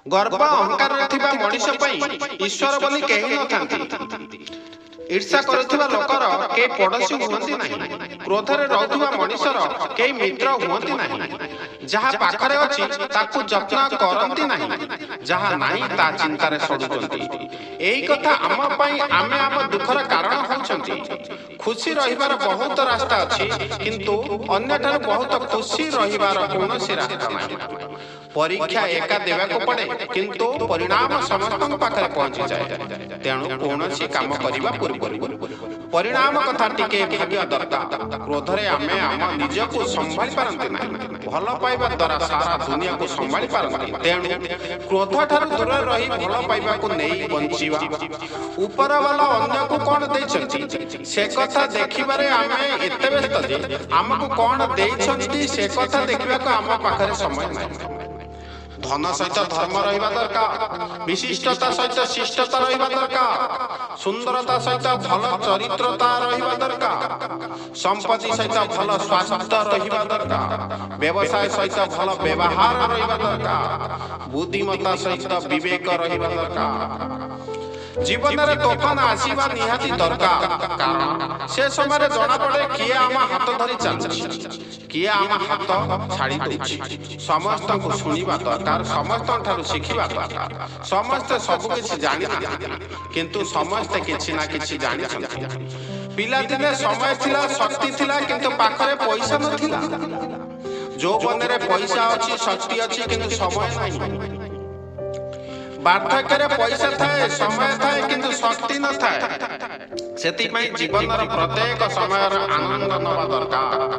गर्व अहंकार थिबा मनुष्य पई ईश्वर बोली केही नथांती। ईर्षा करुथिबा लोकर के पड़ोसी हुअंती नाही। क्रोधरे रहउथिबा मनुष्यर के मित्र हुअंती नाही। जहा पाखरे अछि ताकू जत्न करंती नाही। जहा नाही ता चिंतारे सडुचंती। एई कथा आम पई आमे आम दुखर कारण होउचंती। खुशी रहिबार बहुत रास्ता अछि किंतु अन्य ठार बहुत खुशी रहिबार कोनोसी रास्ता नाही। परीक्षा एका देवाको पड़े किंतु परिणाम समस्त पाखरे पहुंची जाए। तेणु कोनोसी काम करिबा पूर्व परिणाम कथा टिके भाग्य दरकार। क्रोधरे आमे आम निजको संभाली पारंती नाही। भल पाइबा द्वारा सारा दुनिया को संभाली पारंती। तेणु क्रोध ठार दूर रही भल पाइबा को नेई बंचिबा। ऊपर वाला अन्य को कोन देछंती से कथा देखिबारे आमे एते व्यस्त जे हमको कोन देछंती से कथा देखिबा को आम पाखरे समय नाही। धन सहित धर्म रहिबा दरकार। विशिष्टता सहित शिष्टता रहिबा दरकार। सुंदरता सहित भल चरित्रता रहिबा दरकार। संपत्ति सहित भल स्वास्थ्य रहिबा दरकार। व्यवसाय सहित भल व्यवहार रहिबा दरकार। बुद्धिमत्ता सहित विवेक रहिबा दरकार। जीवन रे तोफान आसीबा निहाती दरकार। कारण से समय रे जणा पड़े किए आम हाथ धरी चलछि किए आम हाथ छाड़ी दउछि। समस्त को सुनिबा दरकार। समस्त ठारू शिखिबा दरकार। समस्त सब किछि जानि किंतु समस्त किछि ना किछि जानि छथि। पिला दिने समय थिला शक्ति थिला किंतु पाखरे पैसा नथिला। जो बने पैसा अछि शक्ति अछि किंतु समय नाही। वार्धक्य पैसा थाए समय थाए किंतु शक्ति न थाए। सेति जीवन प्रत्येक समय आनंद नवा दरकार।